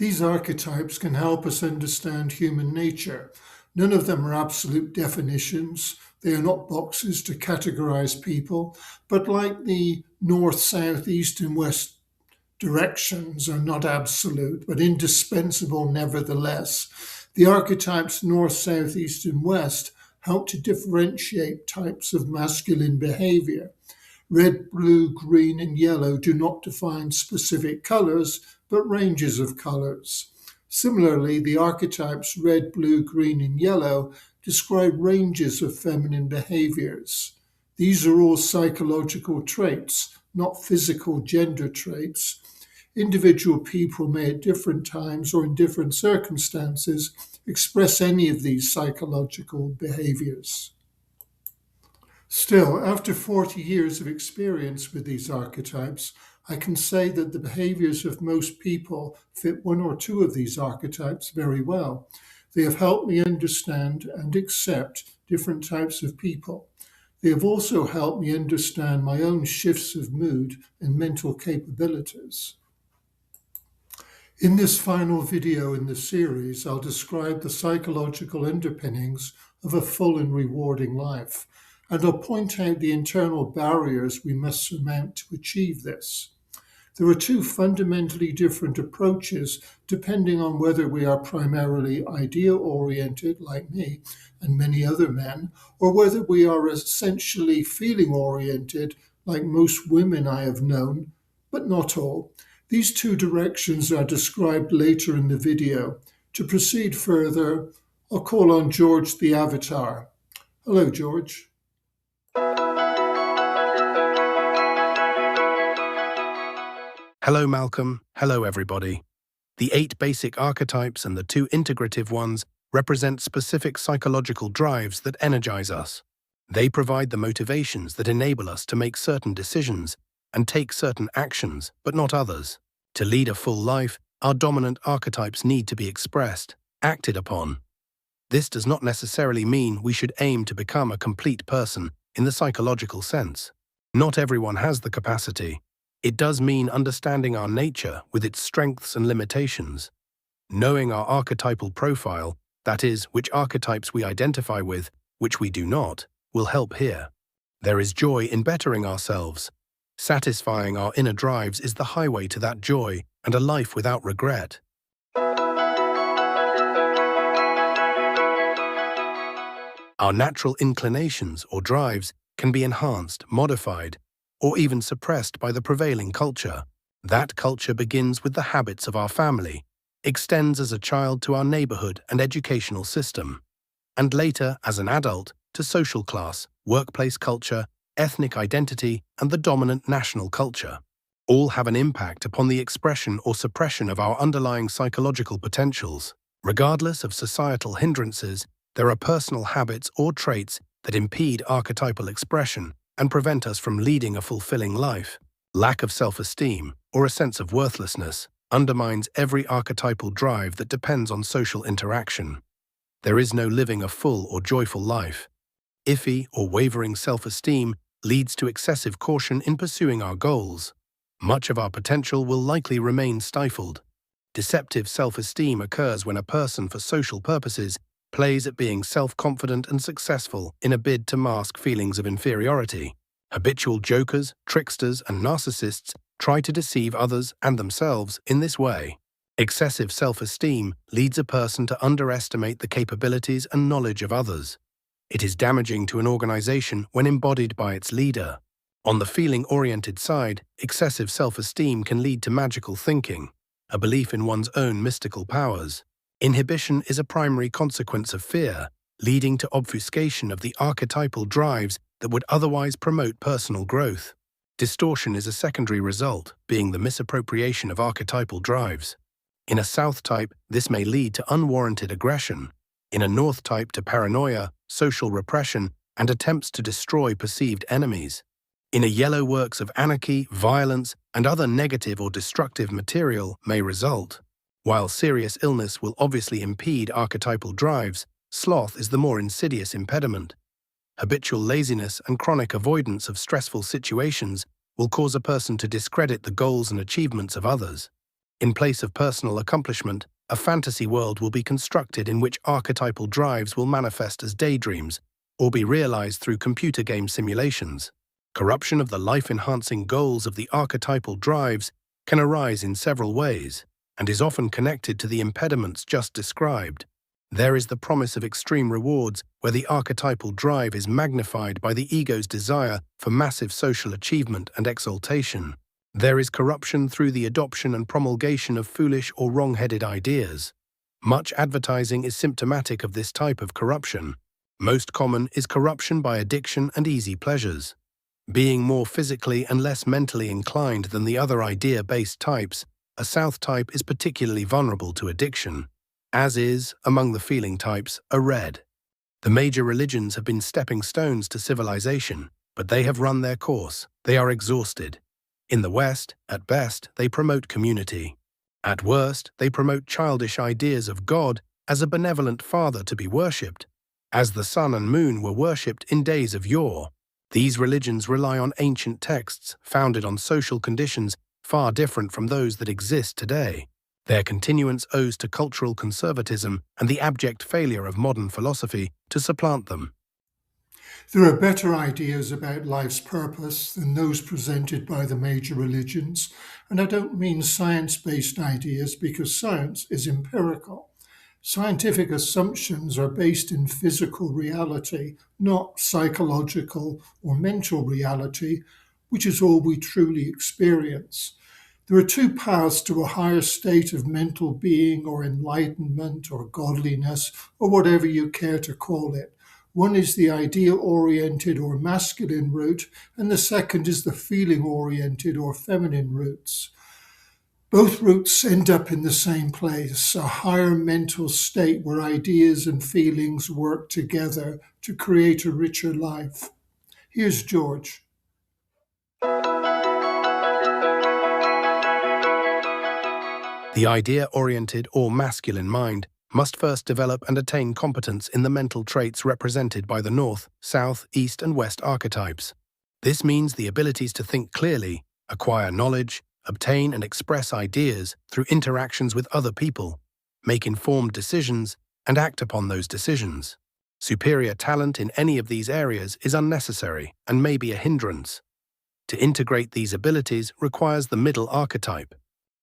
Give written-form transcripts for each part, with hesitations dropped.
These archetypes can help us understand human nature. None of them are absolute definitions. They are not boxes to categorize people, but like the north, south, east, and west directions are not absolute, but indispensable nevertheless. The archetypes north, south, east, and west help to differentiate types of masculine behavior. Red, blue, green, and yellow do not define specific colors, but ranges of colors. Similarly, the archetypes red, blue, green, and yellow describe ranges of feminine behaviors. These are all psychological traits, not physical gender traits. Individual people may at different times or in different circumstances express any of these psychological behaviors. Still, after 40 years of experience with these archetypes, I can say that the behaviors of most people fit one or two of these archetypes very well. They have helped me understand and accept different types of people. They have also helped me understand my own shifts of mood and mental capabilities. In this final video in the series, I'll describe the psychological underpinnings of a full and rewarding life, and I'll point out the internal barriers we must surmount to achieve this. There are two fundamentally different approaches depending on whether we are primarily ideal-oriented, like me and many other men, or whether we are essentially feeling-oriented, like most women I have known, but not all. These two directions are described later in the video. To proceed further, I'll call on George the Avatar. Hello, George. Hello, Malcolm. Hello, everybody. The 8 basic archetypes and the 2 integrative ones represent specific psychological drives that energize us. They provide the motivations that enable us to make certain decisions and take certain actions, but not others. To lead a full life, our dominant archetypes need to be expressed, acted upon. This does not necessarily mean we should aim to become a complete person in the psychological sense. Not everyone has the capacity. It does mean understanding our nature with its strengths and limitations. Knowing our archetypal profile, that is, which archetypes we identify with, which we do not, will help here. There is joy in bettering ourselves. Satisfying our inner drives is the highway to that joy and a life without regret. Our natural inclinations or drives can be enhanced, modified, or even suppressed by the prevailing culture. That culture begins with the habits of our family, extends as a child to our neighborhood and educational system, and later, as an adult, to social class, workplace culture, ethnic identity, and the dominant national culture. All have an impact upon the expression or suppression of our underlying psychological potentials. Regardless of societal hindrances, there are personal habits or traits that impede archetypal expression and prevent us from leading a fulfilling life. Lack of self-esteem, or a sense of worthlessness, undermines every archetypal drive that depends on social interaction. There is no living a full or joyful life. Iffy or wavering self-esteem leads to excessive caution in pursuing our goals. Much of our potential will likely remain stifled. Deceptive self-esteem occurs when a person, for social purposes, plays at being self-confident and successful in a bid to mask feelings of inferiority. Habitual jokers, tricksters, and narcissists try to deceive others and themselves in this way. Excessive self-esteem leads a person to underestimate the capabilities and knowledge of others. It is damaging to an organization when embodied by its leader. On the feeling-oriented side, excessive self-esteem can lead to magical thinking, a belief in one's own mystical powers. Inhibition is a primary consequence of fear, leading to obfuscation of the archetypal drives that would otherwise promote personal growth. Distortion is a secondary result, being the misappropriation of archetypal drives. In a South type, this may lead to unwarranted aggression. In a North type, to paranoia, social repression, and attempts to destroy perceived enemies. In a Yellow, works of anarchy, violence, and other negative or destructive material may result. While serious illness will obviously impede archetypal drives, sloth is the more insidious impediment. Habitual laziness and chronic avoidance of stressful situations will cause a person to discredit the goals and achievements of others. In place of personal accomplishment, a fantasy world will be constructed in which archetypal drives will manifest as daydreams or be realized through computer game simulations. Corruption of the life-enhancing goals of the archetypal drives can arise in several ways and is often connected to the impediments just described. There is the promise of extreme rewards where the archetypal drive is magnified by the ego's desire for massive social achievement and exaltation. There is corruption through the adoption and promulgation of foolish or wrong-headed ideas. Much advertising is symptomatic of this type of corruption. Most common is corruption by addiction and easy pleasures. Being more physically and less mentally inclined than the other idea-based types, a South type is particularly vulnerable to addiction, as is, among the feeling types, a Red. The major religions have been stepping stones to civilization, but they have run their course. They are exhausted. In the West, at best, they promote community. At worst, they promote childish ideas of God as a benevolent father to be worshipped, as the sun and moon were worshipped in days of yore. These religions rely on ancient texts founded on social conditions far different from those that exist today. Their continuance owes to cultural conservatism and the abject failure of modern philosophy to supplant them. There are better ideas about life's purpose than those presented by the major religions, and I don't mean science-based ideas because science is empirical. Scientific assumptions are based in physical reality, not psychological or mental reality, which is all we truly experience. There are two paths to a higher state of mental being or enlightenment or godliness or whatever you care to call it. One is the ideal-oriented or masculine route, and the second is the feeling-oriented or feminine routes. Both routes end up in the same place, a higher mental state where ideas and feelings work together to create a richer life. Here's George. The idea-oriented or masculine mind must first develop and attain competence in the mental traits represented by the North, South, East, and West archetypes. This means the abilities to think clearly, acquire knowledge, obtain and express ideas through interactions with other people, make informed decisions, and act upon those decisions. Superior talent in any of these areas is unnecessary and may be a hindrance. To integrate these abilities requires the middle archetype.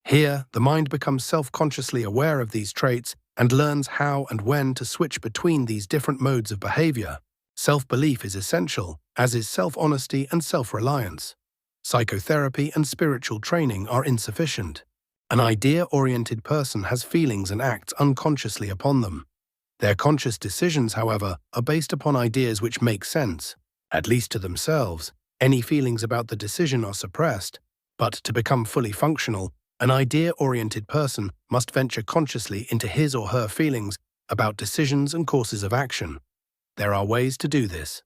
Here, the mind becomes self-consciously aware of these traits and learns how and when to switch between these different modes of behavior. Self-belief is essential, as is self-honesty and self-reliance. Psychotherapy and spiritual training are insufficient. An idea-oriented person has feelings and acts unconsciously upon them. Their conscious decisions, however, are based upon ideas which make sense, at least to themselves. Any feelings about the decision are suppressed, but to become fully functional, an idea-oriented person must venture consciously into his or her feelings about decisions and courses of action. There are ways to do this.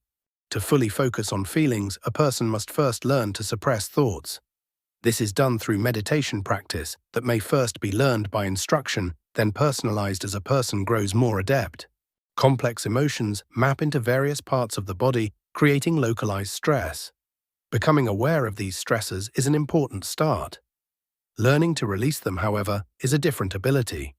To fully focus on feelings, a person must first learn to suppress thoughts. This is done through meditation practice that may first be learned by instruction, then personalized as a person grows more adept. Complex emotions map into various parts of the body, creating localized stress. Becoming aware of these stresses is an important start. Learning to release them, however, is a different ability.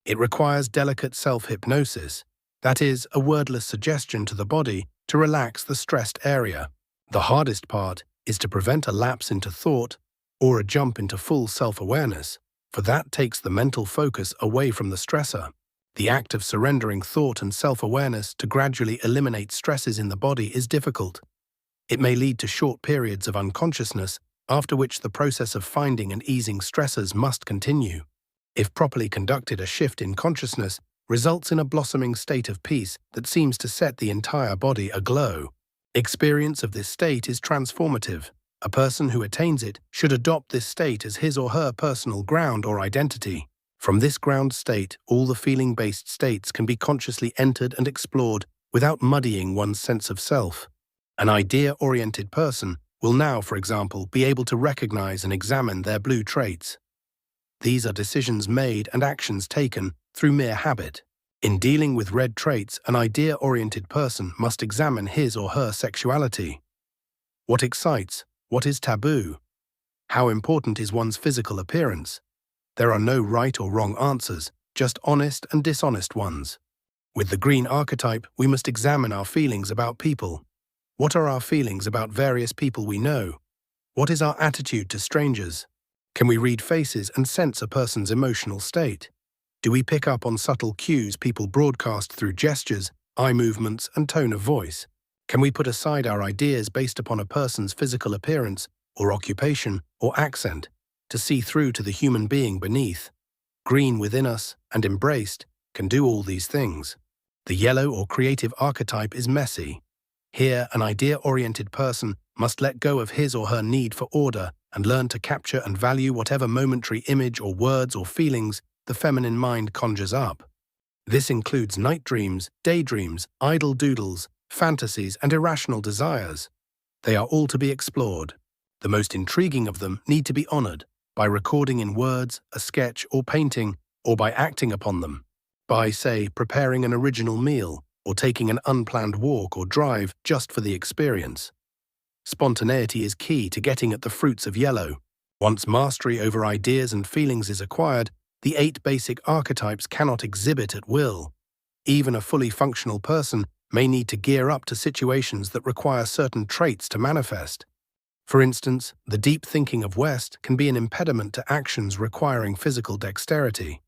It requires delicate self-hypnosis, that is, a wordless suggestion to the body to relax the stressed area. The hardest part is to prevent a lapse into thought or a jump into full self-awareness, for that takes the mental focus away from the stressor. The act of surrendering thought and self-awareness to gradually eliminate stresses in the body is difficult. It may lead to short periods of unconsciousness, after which the process of finding and easing stressors must continue. If properly conducted, a shift in consciousness results in a blossoming state of peace that seems to set the entire body aglow. Experience of this state is transformative. A person who attains it should adopt this state as his or her personal ground or identity. From this ground state, all the feeling-based states can be consciously entered and explored without muddying one's sense of self. An idea-oriented person will now, for example, be able to recognize and examine their blue traits. These are decisions made and actions taken through mere habit. In dealing with red traits, an idea-oriented person must examine his or her sexuality. What excites? What is taboo? How important is one's physical appearance? There are no right or wrong answers, just honest and dishonest ones. With the green archetype, we must examine our feelings about people. What are our feelings about various people we know? What is our attitude to strangers? Can we read faces and sense a person's emotional state? Do we pick up on subtle cues people broadcast through gestures, eye movements, and tone of voice? Can we put aside our ideas based upon a person's physical appearance, or occupation, or accent, to see through to the human being beneath? Green within us, and embraced, can do all these things. The yellow or creative archetype is messy. Here, an idea-oriented person must let go of his or her need for order and learn to capture and value whatever momentary image or words or feelings the feminine mind conjures up. This includes night dreams, daydreams, idle doodles, fantasies, and irrational desires. They are all to be explored. The most intriguing of them need to be honored by recording in words, a sketch, or painting, or by acting upon them. By, say, preparing an original meal, or taking an unplanned walk or drive just for the experience. Spontaneity is key to getting at the fruits of yellow. Once mastery over ideas and feelings is acquired, the 8 basic archetypes cannot exhibit at will. Even a fully functional person may need to gear up to situations that require certain traits to manifest. For instance, the deep thinking of West can be an impediment to actions requiring physical dexterity.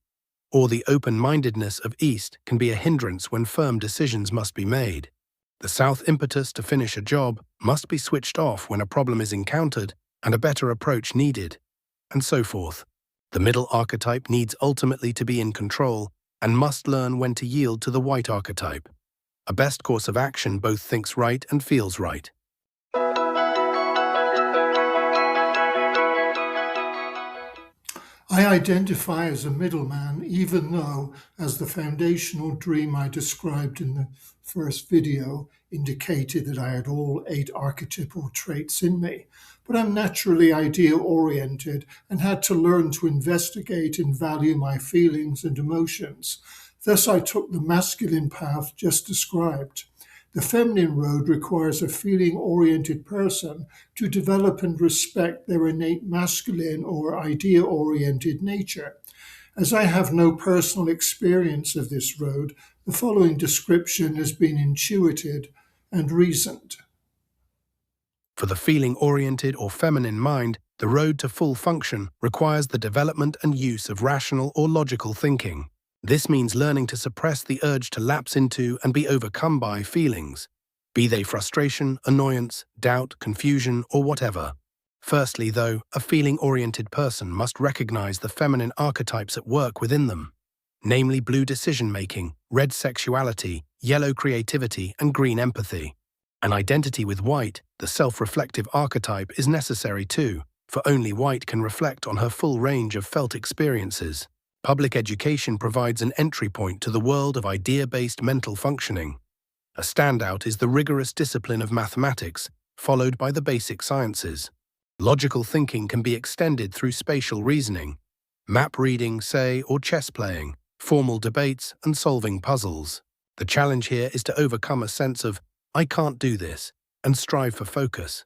Or the open-mindedness of East can be a hindrance when firm decisions must be made. The South impetus to finish a job must be switched off when a problem is encountered and a better approach needed, and so forth. The middle archetype needs ultimately to be in control and must learn when to yield to the white archetype. A best course of action both thinks right and feels right. I identify as a middleman, even though, as the foundational dream I described in the first video indicated that I had all 8 archetypal traits in me. But I'm naturally idea-oriented and had to learn to investigate and value my feelings and emotions. Thus, I took the masculine path just described. The feminine road requires a feeling-oriented person to develop and respect their innate masculine or idea-oriented nature. As I have no personal experience of this road, the following description has been intuited and reasoned. For the feeling-oriented or feminine mind, the road to full function requires the development and use of rational or logical thinking. This means learning to suppress the urge to lapse into and be overcome by feelings, be they frustration, annoyance, doubt, confusion, or whatever. Firstly, though, a feeling-oriented person must recognize the feminine archetypes at work within them, namely blue decision-making, red sexuality, yellow creativity, and green empathy. An identity with white, the self-reflective archetype, is necessary too, for only white can reflect on her full range of felt experiences. Public education provides an entry point to the world of idea-based mental functioning. A standout is the rigorous discipline of mathematics, followed by the basic sciences. Logical thinking can be extended through spatial reasoning, map reading, say, or chess playing, formal debates, and solving puzzles. The challenge here is to overcome a sense of, "I can't do this," and strive for focus.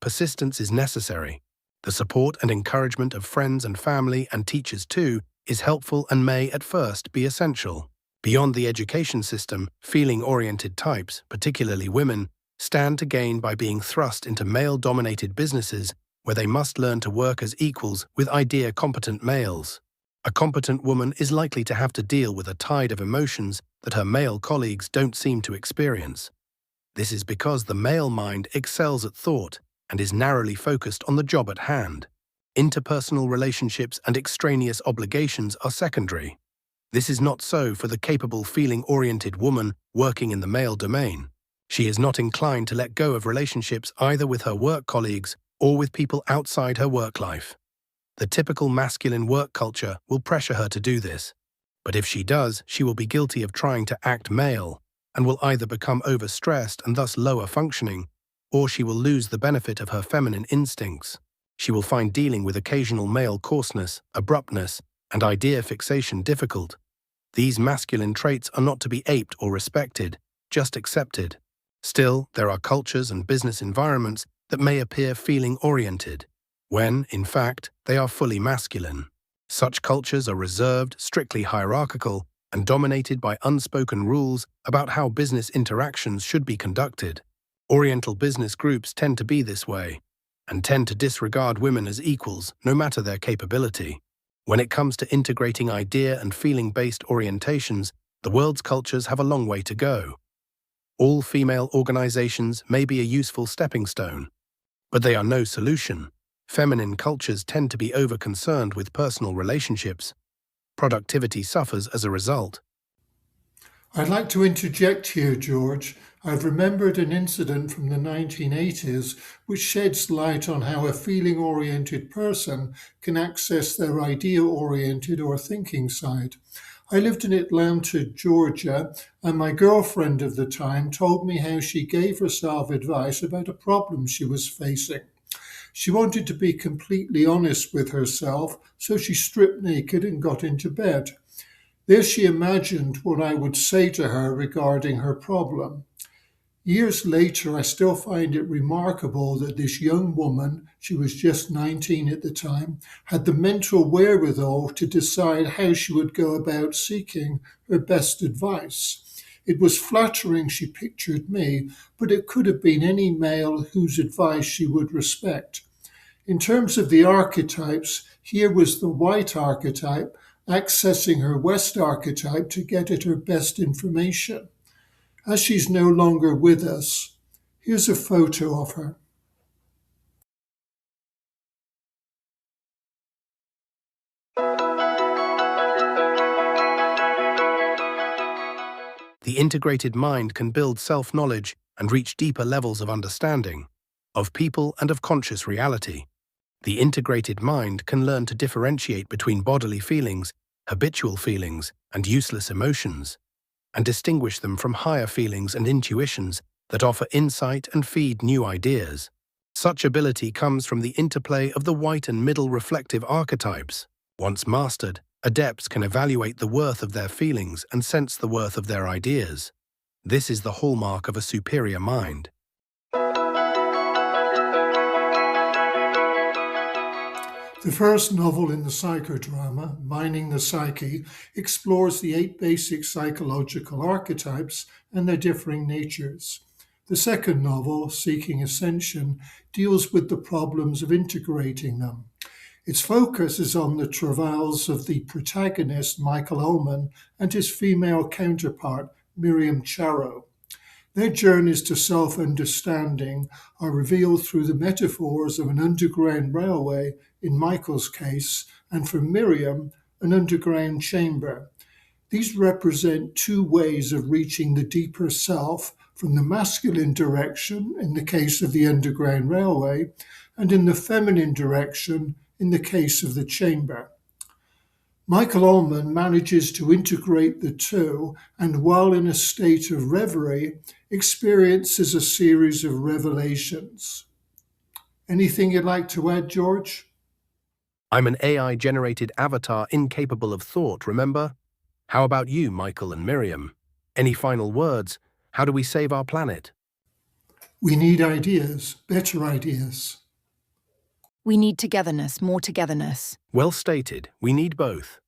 Persistence is necessary. The support and encouragement of friends and family and teachers too is helpful and may at first be essential. Beyond the education system, feeling-oriented types, particularly women, stand to gain by being thrust into male-dominated businesses where they must learn to work as equals with idea-competent males. A competent woman is likely to have to deal with a tide of emotions that her male colleagues don't seem to experience. This is because the male mind excels at thought and is narrowly focused on the job at hand. Interpersonal relationships and extraneous obligations are secondary. This is not so for the capable feeling-oriented woman working in the male domain. She is not inclined to let go of relationships either with her work colleagues or with people outside her work life. The typical masculine work culture will pressure her to do this, but if she does, she will be guilty of trying to act male and will either become overstressed and thus lower functioning, or she will lose the benefit of her feminine instincts. She will find dealing with occasional male coarseness, abruptness, and idea fixation difficult. These masculine traits are not to be aped or respected, just accepted. Still, there are cultures and business environments that may appear feeling-oriented, when, in fact, they are fully masculine. Such cultures are reserved, strictly hierarchical, and dominated by unspoken rules about how business interactions should be conducted. Oriental business groups tend to be this way, and tend to disregard women as equals, no matter their capability. When it comes to integrating idea and feeling-based orientations, the world's cultures have a long way to go. All-female organizations may be a useful stepping stone, but they are no solution. Feminine cultures tend to be over-concerned with personal relationships. Productivity suffers as a result. I'd like to interject here, George. I've remembered an incident from the 1980s which sheds light on how a feeling-oriented person can access their idea-oriented or thinking side. I lived in Atlanta, Georgia, and my girlfriend of the time told me how she gave herself advice about a problem she was facing. She wanted to be completely honest with herself, so she stripped naked and got into bed. There she imagined what I would say to her regarding her problem. Years later, I still find it remarkable that this young woman, she was just 19 at the time, had the mental wherewithal to decide how she would go about seeking her best advice. It was flattering she pictured me, but it could have been any male whose advice she would respect. In terms of the archetypes, here was the white archetype accessing her West archetype to get at her best information. As she's no longer with us, here's a photo of her. The integrated mind can build self-knowledge and reach deeper levels of understanding, of people and of conscious reality. The integrated mind can learn to differentiate between bodily feelings, habitual feelings, and useless emotions, and distinguish them from higher feelings and intuitions that offer insight and feed new ideas. Such ability comes from the interplay of the white and middle reflective archetypes. Once mastered, adepts can evaluate the worth of their feelings and sense the worth of their ideas. This is the hallmark of a superior mind. The first novel in the psychodrama, Mining the Psyche, explores the 8 basic psychological archetypes and their differing natures. The second novel, Seeking Ascension, deals with the problems of integrating them. Its focus is on the travails of the protagonist, Michael Ullman, and his female counterpart, Miriam Charo. Their journeys to self-understanding are revealed through the metaphors of an underground railway, in Michael's case, and for Miriam, an underground chamber. These represent 2 ways of reaching the deeper self, from the masculine direction, in the case of the underground railway, and in the feminine direction, in the case of the chamber. Michael Ullman manages to integrate the 2, and while in a state of reverie, experiences a series of revelations. Anything you'd like to add, George? I'm an AI-generated avatar incapable of thought, remember? How about you, Michael and Miriam? Any final words? How do we save our planet? We need ideas, better ideas. We need togetherness, more togetherness. Well stated, we need both.